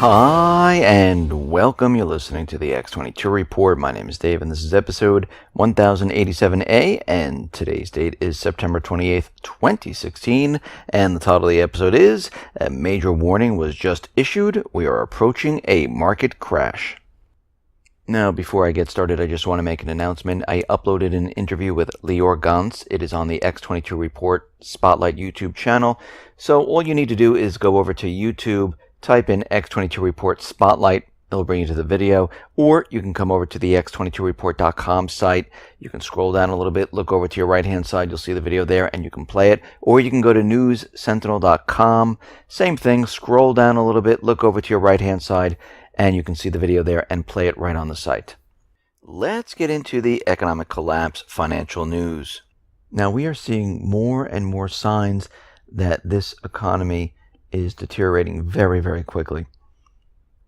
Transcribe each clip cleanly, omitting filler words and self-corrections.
Hi, and welcome. You're listening to the X22 Report. My name is Dave, and this is episode 1087A, and today's date is September 28th, 2016, and the title of the episode is, A Major Warning Was Just Issued. We are approaching a market crash. Now, before I get started, I just want to make an announcement. I uploaded an interview with Lior Gantz. It is on the X22 Report Spotlight YouTube channel. So all you need to do is go over to YouTube, type in X22 Report Spotlight. It'll bring you to the video. Or you can come over to the x22report.com site. You can scroll down a little bit, look over to your right-hand side. You'll see the video there, and you can play it. Or you can go to newssentinel.com. Same thing. Scroll down a little bit, look over to your right-hand side, and you can see the video there and play it right on the site. Let's get into the economic collapse financial news. Now, we are seeing more and more signs that this economy is deteriorating very, very quickly.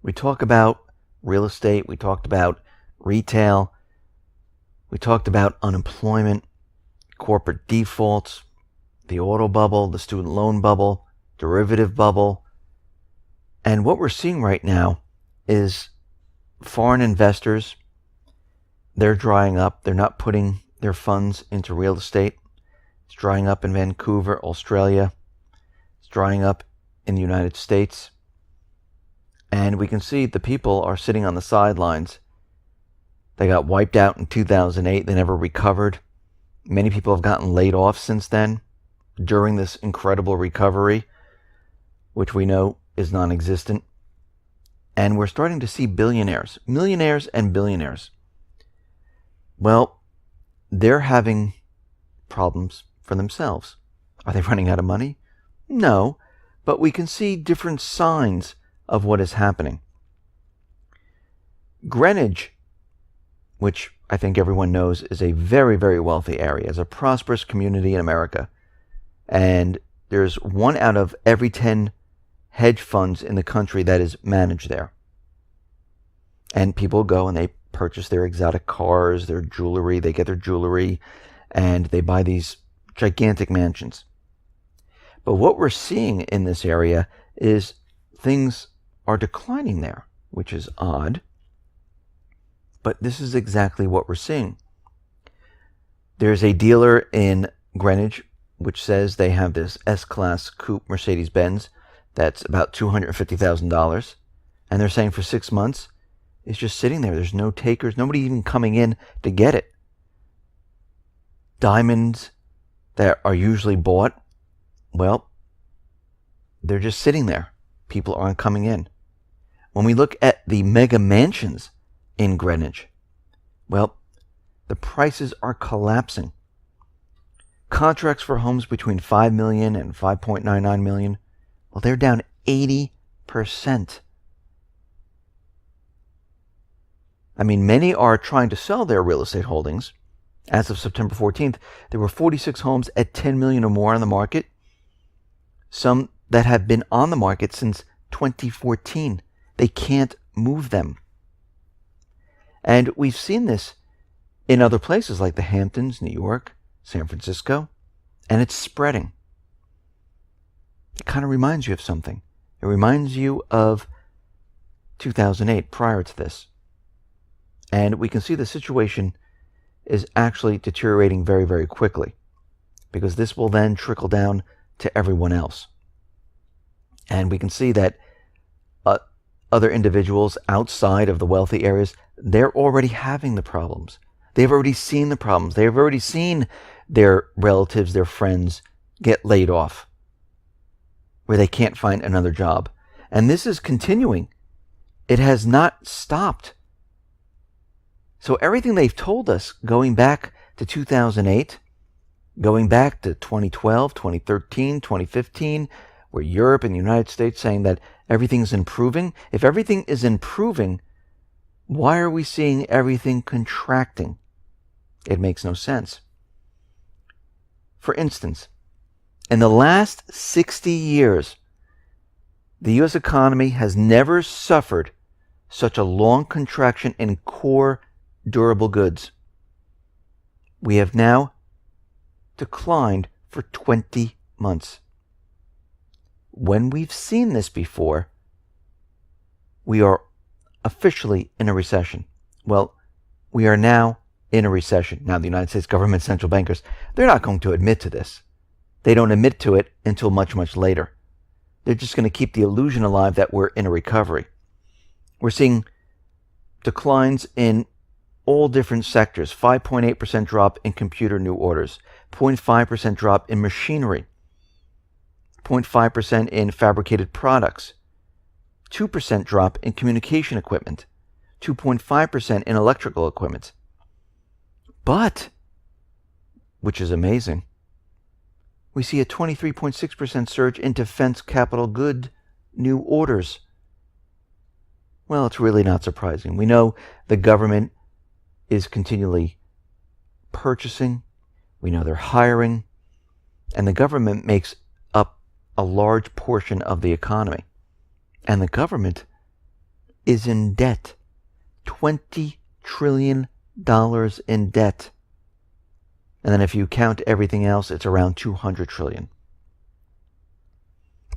We talk about real estate, we talked about retail, we talked about unemployment, corporate defaults, the auto bubble, the student loan bubble, derivative bubble. And what we're seeing right now is foreign investors, they're drying up. They're not putting their funds into real estate. It's drying up in Vancouver, Australia. It's drying up in the United States. And we can see the people are sitting on the sidelines. They got wiped out in 2008. They never recovered. Many people have gotten laid off since then during this incredible recovery, which we know is non-existent. And we're starting to see billionaires, millionaires and billionaires. Well, they're having problems for themselves. Are they running out of money? No, but we can see different signs of what is happening. Greenwich, which I think everyone knows is a very, very wealthy area, is a prosperous community in America. And there's 1 out of every 10 hedge funds in the country that is managed there. And people go and they purchase their exotic cars, their jewelry, they get their jewelry, and they buy these gigantic mansions. But what we're seeing in this area is things are declining there, which is odd. But this is exactly what we're seeing. There's a dealer in Greenwich which says they have this S-Class coupe Mercedes-Benz that's about $250,000. And they're saying for 6 months, it's just sitting there. There's no takers, nobody even coming in to get it. Diamonds that are usually bought, well, they're just sitting there. People aren't coming in. When we look at the mega mansions in Greenwich, well, the prices are collapsing. Contracts for homes between $5 million and $5.99 million, well, they're down 80%. I mean, many are trying to sell their real estate holdings. As of September 14th, there were 46 homes at $10 million or more on the market. Some that have been on the market since 2014. They can't move them. And we've seen this in other places like the Hamptons, New York, San Francisco, and it's spreading. It kind of reminds you of something. It reminds you of 2008, prior to this. And we can see the situation is actually deteriorating very, very quickly, because this will then trickle down to everyone else. And we can see that other individuals outside of the wealthy areas, they're already having the problems. They've already seen the problems. They've already seen their relatives, their friends get laid off, where they can't find another job. And this is continuing. It has not stopped. So everything they've told us going back to 2008, going back to 2012, 2013, 2015, where Europe and the United States saying that everything's improving. If everything is improving, why are we seeing everything contracting? It makes no sense. For instance, in the last 60 years, the U.S. economy has never suffered such a long contraction in core durable goods. We have now declined for 20 months. When we've seen this before, we are officially in a recession. Well, we are now in a recession. Now, the United States government central bankers, they're not going to admit to this. They don't admit to it until much, much later. They're just going to keep the illusion alive that we're in a recovery. We're seeing declines in all different sectors. 5.8% drop in computer new orders. 0.5% drop in machinery. 0.5% in fabricated products. 2% drop in communication equipment. 2.5% in electrical equipment. But, which is amazing, we see a 23.6% surge in defense capital good new orders. Well, it's really not surprising. We know the government is continually purchasing. We know they're hiring. And the government makes up a large portion of the economy. And the government is in debt. $20 trillion in debt. And then if you count everything else, it's around $200 trillion.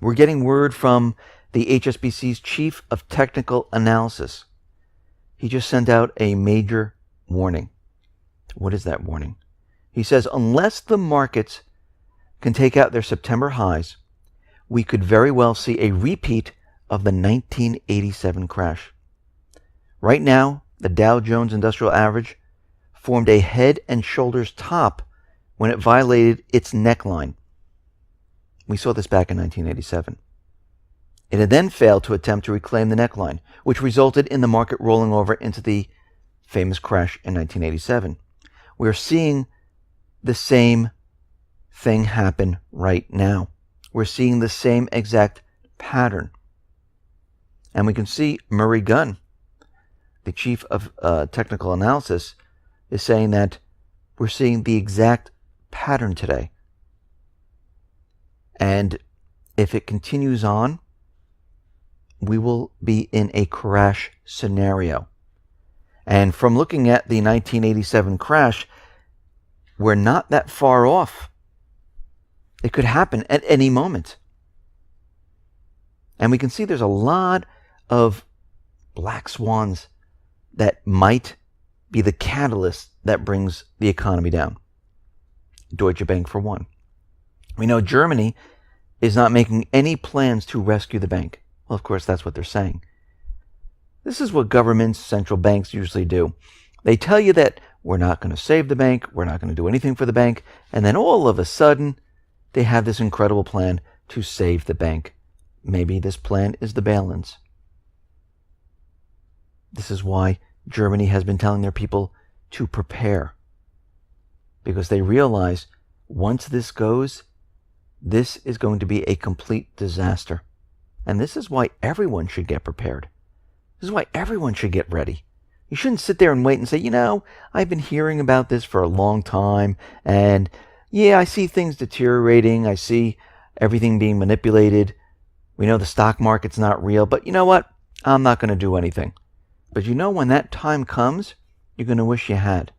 We're getting word from the HSBC's Chief of Technical Analysis. He just sent out a major warning. What is that warning? He says, unless the markets can take out their September highs, we could very well see a repeat of the 1987 crash. Right now, the Dow Jones Industrial Average formed a head and shoulders top when it violated its neckline. We saw this back in 1987. It had then failed to attempt to reclaim the neckline, which resulted in the market rolling over into the famous crash in 1987. We're seeing the same thing happen right now. We're seeing the same exact pattern. And we can see Murray Gunn, the chief of technical analysis, is saying that we're seeing the exact pattern today. And if it continues on, we will be in a crash scenario. And from looking at the 1987 crash, we're not that far off. It could happen at any moment. And we can see there's a lot of black swans that might be the catalyst that brings the economy down. Deutsche Bank, for one. We know Germany is not making any plans to rescue the bank. Well, of course, that's what they're saying. This is what governments, central banks usually do. They tell you that we're not going to save the bank, we're not going to do anything for the bank, and then all of a sudden, they have this incredible plan to save the bank. Maybe this plan is the bail-ins. This is why Germany has been telling their people to prepare. Because they realize once this goes, this is going to be a complete disaster. And this is why everyone should get prepared. This is why everyone should get ready. You shouldn't sit there and wait and say, I've been hearing about this for a long time, and yeah, I see things deteriorating. I see everything being manipulated. We know the stock market's not real, but you know what? I'm not going to do anything. But when that time comes, you're going to wish you had.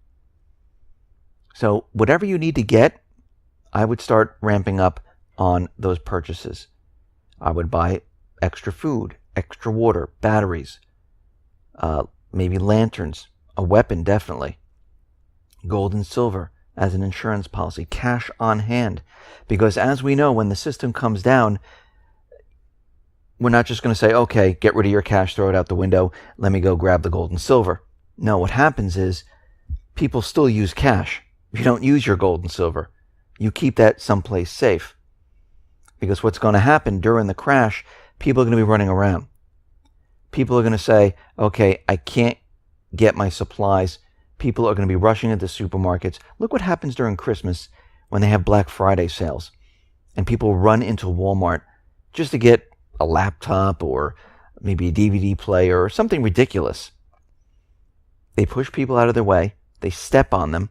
So whatever you need to get, I would start ramping up on those purchases. I would buy extra food, extra water, batteries, maybe lanterns, a weapon definitely, gold and silver as an insurance policy, cash on hand. Because as we know, when the system comes down, we're not just going to say, okay, get rid of your cash, throw it out the window, let me go grab the gold and silver. No, what happens is people still use cash. You don't use your gold and silver. You keep that someplace safe. Because what's going to happen during the crash, people are going to be running around. People are going to say, okay, I can't get my supplies. People are going to be rushing into supermarkets. Look what happens during Christmas when they have Black Friday sales. And people run into Walmart just to get a laptop or maybe a DVD player or something ridiculous. They push people out of their way. They step on them.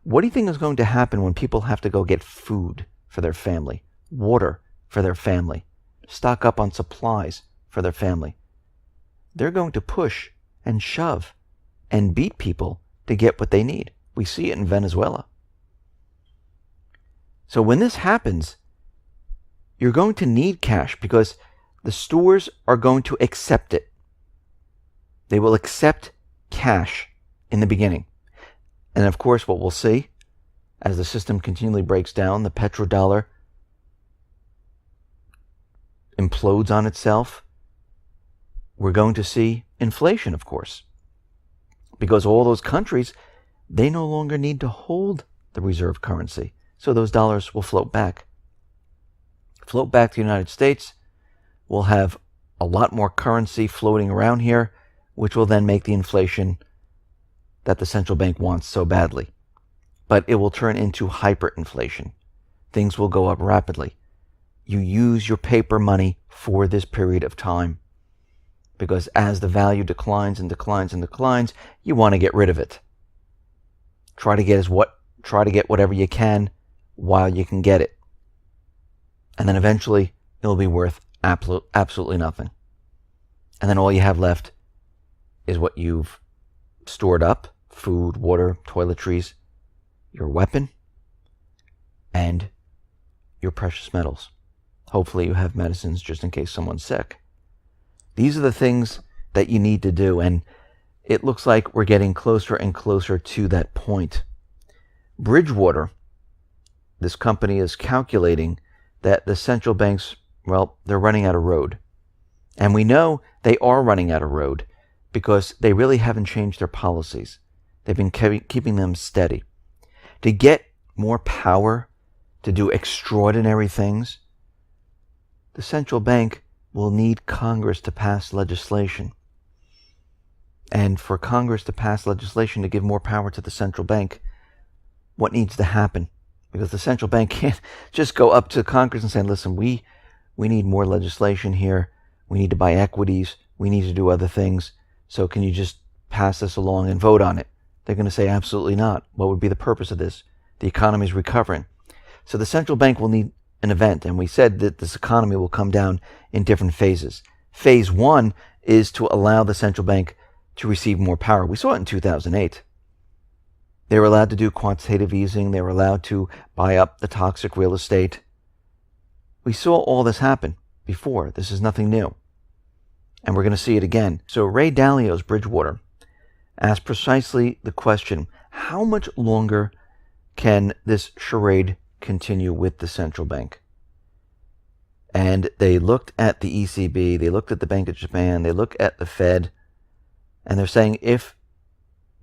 What do you think is going to happen when people have to go get food for their family, water for their family, stock up on supplies for their family? They're going to push and shove and beat people to get what they need. We see it in Venezuela. So when this happens, you're going to need cash because the stores are going to accept it. They will accept cash in the beginning. And of course, what we'll see as the system continually breaks down, the petrodollar implodes on itself, we're going to see inflation, of course. Because all those countries, they no longer need to hold the reserve currency. So those dollars will float back. Float back to the United States. We'll have a lot more currency floating around here, which will then make the inflation that the central bank wants so badly. But it will turn into hyperinflation. Things will go up rapidly. You use your paper money for this period of time, because as the value declines and declines and declines, you want to get rid of it. Try to get whatever you can while you can get it. And then eventually it'll be worth absolutely nothing. And then all you have left is what you've stored up: food, water, toiletries, your weapon, and your precious metals. Hopefully you have medicines just in case someone's sick. These are the things that you need to do, and it looks like we're getting closer and closer to that point. Bridgewater, this company, is calculating that the central banks, well, they're running out of road. And we know they are running out of road because they really haven't changed their policies. They've been keeping them steady. To get more power to do extraordinary things, the central bank will need Congress to pass legislation. And for Congress to pass legislation to give more power to the central bank, what needs to happen? Because the central bank can't just go up to Congress and say, listen, we need more legislation here. We need to buy equities. We need to do other things. So can you just pass this along and vote on it? They're going to say, absolutely not. What would be the purpose of this? The economy is recovering. So the central bank will need an event. And we said that this economy will come down in different phases. Phase one is to allow the central bank to receive more power. We saw it in 2008. They were allowed to do quantitative easing. They were allowed to buy up the toxic real estate. We saw all this happen before. This is nothing new. And we're going to see it again. So Ray Dalio's Bridgewater asked precisely the question, how much longer can this charade continue with the central bank? And they looked at the ECB, they looked at the Bank of Japan, they looked at the Fed, and they're saying if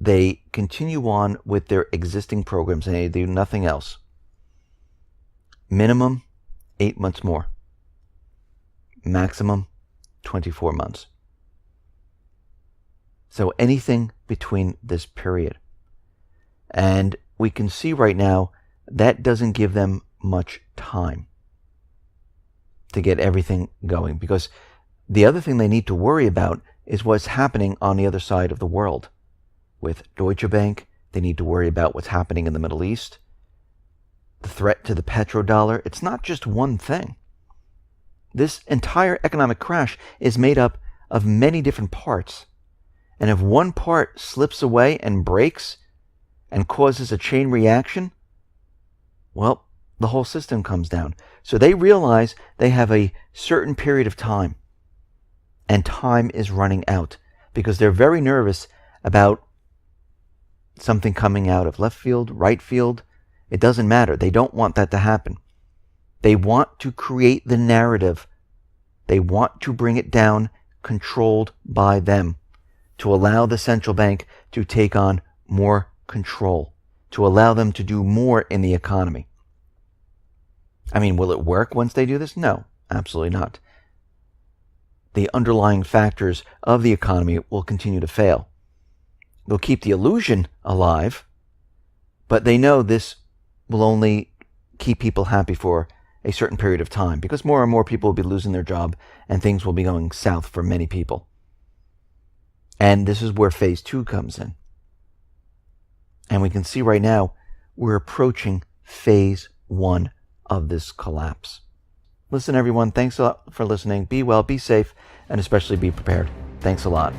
they continue on with their existing programs and they do nothing else, minimum 8 months more, maximum 24 months. So anything between this period. And we can see right now that doesn't give them much time to get everything going, because the other thing they need to worry about is what's happening on the other side of the world. With Deutsche Bank, they need to worry about what's happening in the Middle East, the threat to the petrodollar. It's not just one thing. This entire economic crash is made up of many different parts. And if one part slips away and breaks and causes a chain reaction, well, the whole system comes down. So they realize they have a certain period of time, and time is running out, because they're very nervous about something coming out of left field, right field. It doesn't matter. They don't want that to happen. They want to create the narrative. They want to bring it down, controlled by them, to allow the central bank to take on more control, to allow them to do more in the economy. I mean, will it work once they do this? No, absolutely not. The underlying factors of the economy will continue to fail. They'll keep the illusion alive, but they know this will only keep people happy for a certain period of time, because more and more people will be losing their job and things will be going south for many people. And this is where phase 2 comes in. And we can see right now we're approaching phase 1 of this collapse. Listen, everyone, thanks a lot for listening. Be well, be safe, and especially be prepared. Thanks a lot.